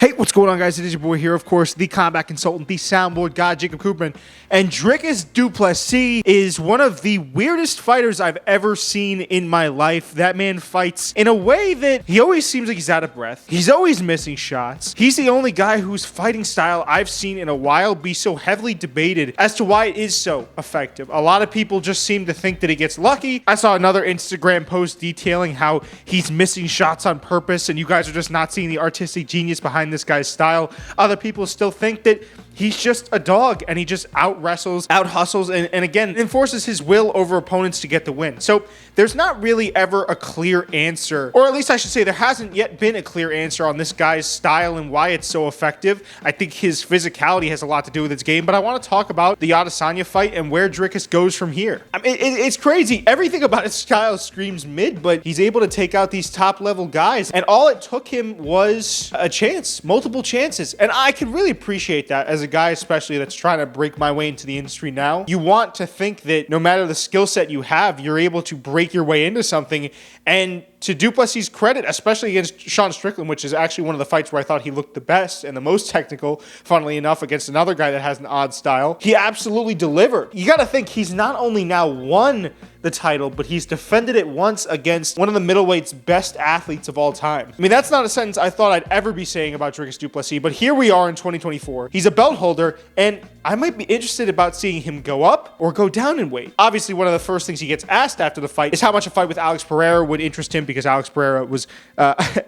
Hey, what's going on, guys? It is your boy here, of course, the combat consultant, the soundboard god, Jacob Cooperman. And Dricus du Plessis is one of the weirdest fighters I've ever seen in my life. That man fights in a way that he always seems like he's out of breath. He's always missing shots. He's the only guy whose fighting style I've seen in a while be so heavily debated as to why it is so effective. A lot of people just seem to think that he gets lucky. I saw another Instagram post detailing how he's missing shots on purpose, and you guys are just not seeing the artistic genius behind this guy's style. Other people still think that he's just a dog and he just out-wrestles, out-hustles, and again, enforces his will over opponents to get the win. So there's not really ever a clear answer, or at least I should say there hasn't yet been a clear answer on this guy's style and why it's so effective. I think his physicality has a lot to do with his game, but I want to talk about the Adesanya fight and where Dricus goes from here. I mean, it's crazy. Everything about his style screams mid, but he's able to take out these top-level guys, and all it took him was a chance, multiple chances, and I can really appreciate that as a guy especially that's trying to break my way into the industry now. You want to think that no matter the skill set you have, you're able to break your way into something. And to du Plessis' credit, especially against Sean Strickland, which is actually one of the fights where I thought he looked the best and the most technical, funnily enough, against another guy that has an odd style, he absolutely delivered. You got to think he's not only now won the title, but he's defended it once against one of the middleweight's best athletes of all time. I mean, that's not a sentence I thought I'd ever be saying about Dricus du Plessis, but here we are in 2024. He's a belt holder, and I might be interested about seeing him go up or go down in weight. Obviously, one of the first things he gets asked after the fight is how much a fight with Alex Pereira would interest him, because Alex Pereira was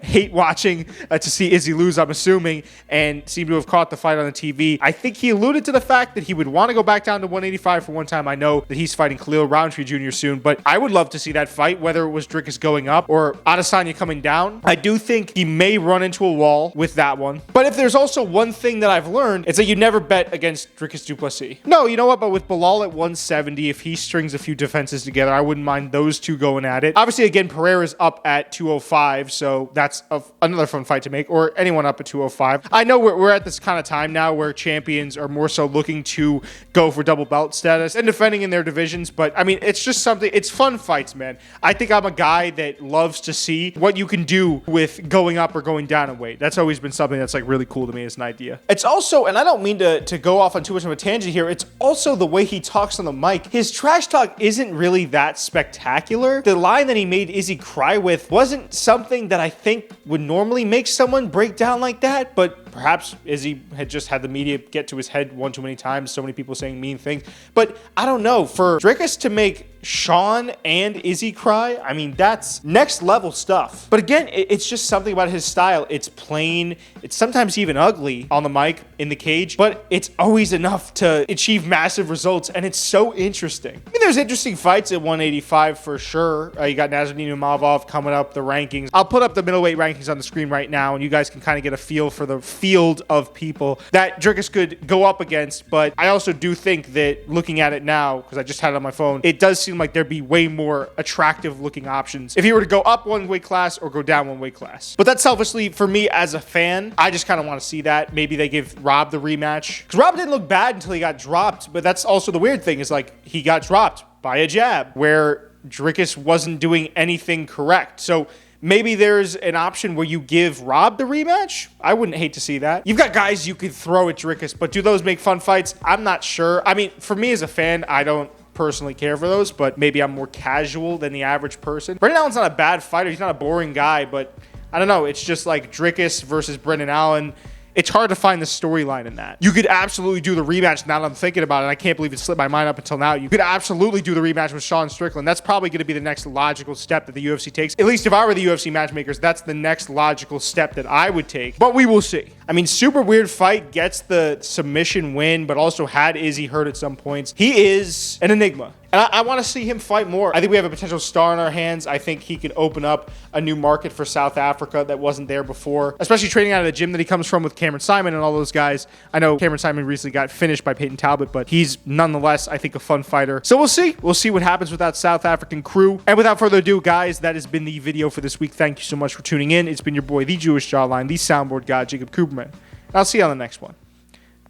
hate watching to see Izzy lose, I'm assuming, and seemed to have caught the fight on the TV. I think he alluded to the fact that he would want to go back down to 185 for one time. I know that he's fighting Khalil Roundtree Jr. soon, but I would love to see that fight, whether it was Dricus going up or Adesanya coming down. I do think he may run into a wall with that one. But if there's also one thing that I've learned, it's that you never bet against Dricus du Plessis. No, you know what? But with Bilal at 170, if he strings a few defenses together, I wouldn't mind those two going at it. Obviously, again, Pereira's up at 205, so that's another fun fight to make, or anyone up at 205. I know we're at this kind of time now where champions are more so looking to go for double belt status and defending in their divisions, but I mean, it's just something, it's fun fights, man. I think I'm a guy that loves to see what you can do with going up or going down in weight. That's always been something that's like really cool to me as an idea. It's also, and I don't mean to go off on too much of a tangent here, it's also the way he talks on the mic. His trash talk isn't really that spectacular. The line that he made Izzy cry with wasn't something that I think would normally make someone break down like that, but perhaps Izzy had just had the media get to his head one too many times, so many people saying mean things. But I don't know, for Dricus to make Sean and Izzy cry, I mean, that's next level stuff. But again, it's just something about his style. It's plain, it's sometimes even ugly on the mic, in the cage, but it's always enough to achieve massive results, and it's so interesting. I mean, there's interesting fights at 185 for sure. You got Nasruddin Imavov coming up, the rankings. I'll put up the middleweight rankings on the screen right now, and you guys can kind of get a feel for the field of people that Dricus could go up against. But I also do think that looking at it now, because I just had it on my phone, it does seem like there'd be way more attractive looking options if he were to go up one weight class or go down one weight class. But that's selfishly, for me as a fan, I just kind of want to see that. Maybe they give Rob the rematch, because Rob didn't look bad until he got dropped. But that's also the weird thing, is like he got dropped by a jab where Dricus wasn't doing anything correct. So maybe there's an option where you give Rob the rematch. I wouldn't hate to see that. You've got guys you could throw at Dricus, but do those make fun fights? I'm not sure. I mean, for me as a fan, I don't personally care for those, but maybe I'm more casual than the average person. Brendan Allen's not a bad fighter. He's not a boring guy, but I don't know. It's just like Dricus versus Brendan Allen. It's hard to find the storyline in that. You could absolutely do the rematch now that I'm thinking about it. I can't believe it slipped my mind up until now. You could absolutely do the rematch with Sean Strickland. That's probably going to be the next logical step that the UFC takes. At least if I were the UFC matchmakers, that's the next logical step that I would take. But we will see. I mean, super weird fight, gets the submission win, but also had Izzy hurt at some points. He is an enigma. And I want to see him fight more. I think we have a potential star in our hands. I think he could open up a new market for South Africa that wasn't there before, especially training out of the gym that he comes from with Cameron Simon and all those guys. I know Cameron Simon recently got finished by Peyton Talbot, but he's nonetheless, I think, a fun fighter. So we'll see. We'll see what happens with that South African crew. And without further ado, guys, that has been the video for this week. Thank you so much for tuning in. It's been your boy, the Jewish Jawline, the soundboard god, Jacob Cooperman. And I'll see you on the next one.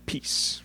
Peace.